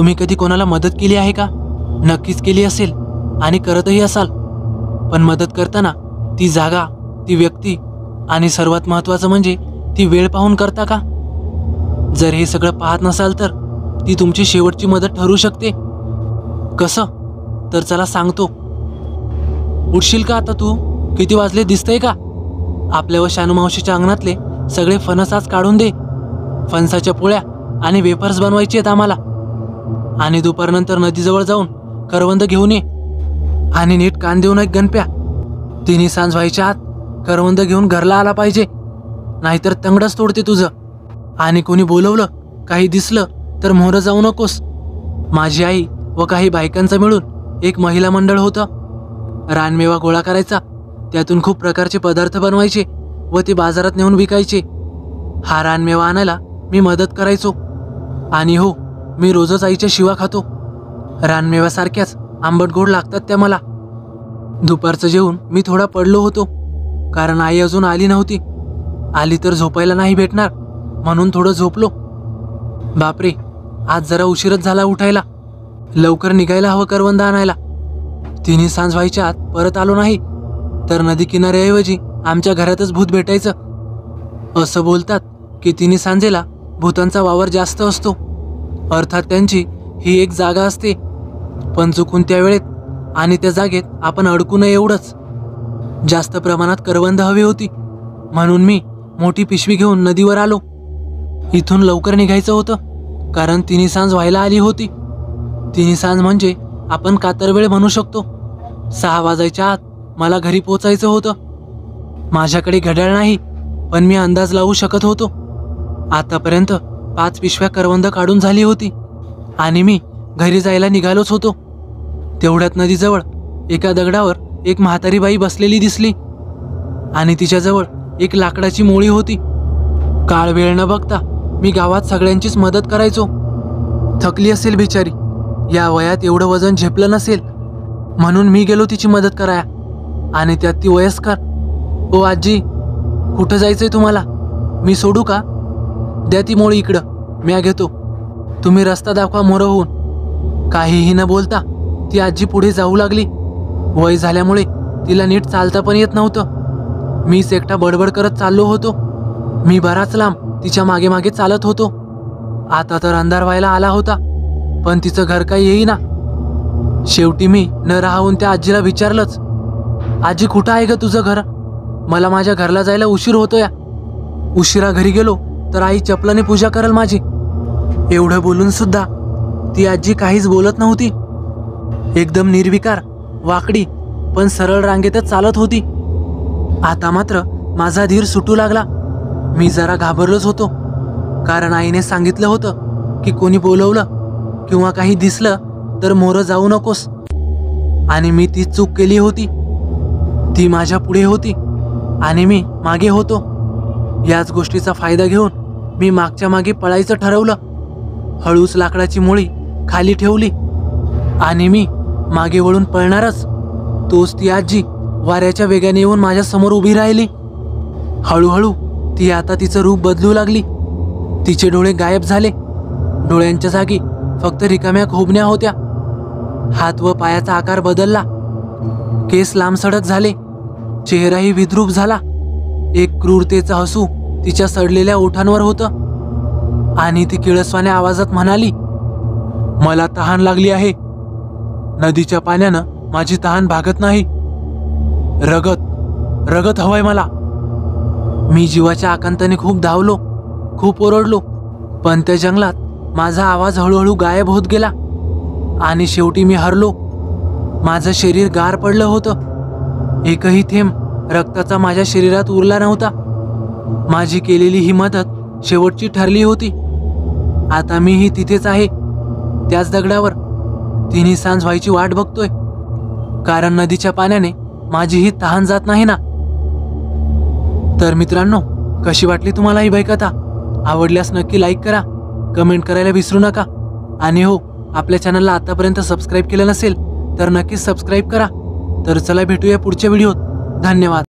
तुम्ही कधी कोणाला मदत केली आहे का? नक्कीच केली असेल आणि करतही असाल, पण मदत करताना ती जागा, ती व्यक्ती आणि सर्वात महत्त्वाचं म्हणजे ती वेळ पाहून करता का? जर हे सगळं पाहत नसाल तर ती तुमची शेवटची मदत ठरू शकते. कसं? तर चला सांगतो. उठशील का आता तू? किती वाजले दिसतंय का? आपल्या व शानूमावशीच्या अंगणातले सगळे फणस आज काढून दे. फणसाच्या पोळ्या आणि वेफर्स बनवायचे आहेत आम्हाला. आणि दुपारनंतर नदीजवळ जाऊन करवंद घेऊन ये. आणि नीट कान देऊ नये गणप्या. तिन्ही सांज व्हायच्या आत करवंद घेऊन घरला आला पाहिजे, नाहीतर तंगडच तोडते तुझं. आणि कोणी बोलवलं, काही दिसलं तर मोहरं जाऊ नकोस. माझी आई व काही बायकांचं मिळून एक महिला मंडळ होतं. रानमेवा गोळा करायचा, त्यातून खूप प्रकारचे पदार्थ बनवायचे व ते बाजारात नेऊन विकायचे. हा रानमेवा आणायला मी मदत करायचो. आणि हो, मी रोजच आईच्या शिवा खातो. रानमेव्यासारख्याच आंबट गोड लागतात त्या मला. दुपारचं जेवून मी थोडा पडलो होतो, कारण आई अजून आली नव्हती. आली तर झोपायला नाही भेटणार म्हणून थोडं झोपलो. बापरे, आज जरा उशीरच झाला उठायला. लवकर निघायला हवं करवंद आणायला. तिन्ही सांज व्हायच्या आत परत आलो नाही तर नदी किनाऱ्याऐवजी आमच्या घरातच भूत भेटायचं. असं बोलतात की तिन्ही सांजेला भूतांचा वावर जास्त असतो. अर्थात त्यांची ही एक जागा असते, पण चुकून त्या वेळेत आणि त्या जागेत आपण अडकू नये एवढंच. जास्त प्रमाणात करवंद हवी होती म्हणून मी मोठी पिशवी घेऊन नदीवर आलो. इथून लवकर निघायचं होतं कारण तिन्ही सांज व्हायला आली होती. तिन्ही सांज म्हणजे आपण कातरवेळ म्हणू शकतो. 6 वाजायच्या आत मला घरी पोचायचं होतं. माझ्याकडे घड्याळ नाही, पण मी अंदाज लावू शकत होतो. आतापर्यंत 5 पिशव्या करवंद काढून झाली होती आणि मी घरी जायला निघालोच होतो. तेवढ्यात नदीजवळ एका दगडावर एक म्हातारी बाई बसलेली दिसली आणि तिच्याजवळ एक लाकडाची मोळी होती. काळ वेळ न बघता मी गावात सगळ्यांचीच मदत करायचो. थकली असेल बिचारी, या वयात एवढं वजन झेपलं नसेल म्हणून मी गेलो तिची मदत कराया. आणि त्यात ती वयस्कर. ओ आजी, कुठं जायचंय तुम्हाला? मी सोडू का? द्या ती मोळी इकडं, म्या घेतो. तुम्ही रस्ता दाखवा मोरं होऊन. काहीही न बोलता ती आजी पुढे जाऊ लागली. वय झाल्यामुळे तिला नीट चालता पण येत नव्हतं. मीच एकटा बडबड करत चाललो होतो. मी बराच लांब तिच्या मागे मागे चालत होतो. आता तर अंधार व्हायला आला होता, पण तिचं घर काही येईना. शेवटी मी न राहून त्या आजीला विचारलंच, आजी कुठं आहे ग तुझं घर? मला माझ्या घरला जायला उशीर होतोय. उशिरा घरी गेलो तर आई चपलाने पूजा करेल माझी. एवढं बोलून सुद्धा ती आजी काहीच बोलत नव्हती. एकदम निर्विकार, वाकडी पण सरळ रांगेतच चालत होती. आता मात्र माझा धीर सुटू लागला. मी जरा घाबरलोच होतो, कारण आईने सांगितलं होतं की कोणी बोलवलं किंवा काही दिसलं तर मोरं जाऊ नकोस. आणि मी ती चूक केली होती. ती माझ्या पुढे होती आणि मी मागे होतो. याच गोष्टीचा फायदा घेऊन मी मागच्या मागे पळायचं ठरवलं. हळूच लाकडाची मोळी खाली ठेवली आणि मी मागे वळून पळणारच. तोच ती आजी वाऱ्याच्या वेगाने येऊन माझ्या समोर उभी राहिली. हळूहळू ती आता तिचं रूप बदलू लागली. तिचे डोळे गायब झाले. डोळ्यांच्या जागी फक्त रिकाम्या खोबण्या होत्या. हात व पायाचा आकार बदलला. केस लांबसडक झाले. चेहराही विद्रूप झाला. एक क्रूरतेचं हसू तिच्या सडलेल्या ओठांवर होतं. आणि ती किळसवाण्या आवाजात म्हणाली, मला तहान लागली आहे. नदीच्या पाण्यानं माझी तहान भागत नाही. रगत रगत हवंय मला. मी जीवाच्या आकांताने खूप धावलो, खूप ओरडलो, पण त्या जंगलात माझा आवाज हळूहळू गायब होत गेला. आणि शेवटी मी हरलो. माझं शरीर गार पडलं होतं. एकही थेंब रक्ताचा माझ्या शरीरात उरला नव्हता. माझी केलेली ही मदत शेवटची ठरली होती. आता मीही तिथेच आहे, त्याच दगडावर. तिन्ही सांज व्हायची वाट बघतोय, कारण नदीच्या पाण्याने माझी ही तहान जात नाही ना. तर मित्रांनो, कशी वाटली तुम्हाला ही भयकथा? आवडल्यास नक्की लाईक करा, कमेंट करायला विसरू नका. आणि हो, आपल्या चॅनलला आतापर्यंत सबस्क्राईब केलं नसेल तर नक्कीच सबस्क्राईब करा. तर चला भेटूया पुढच्या व्हिडिओत. धन्यवाद.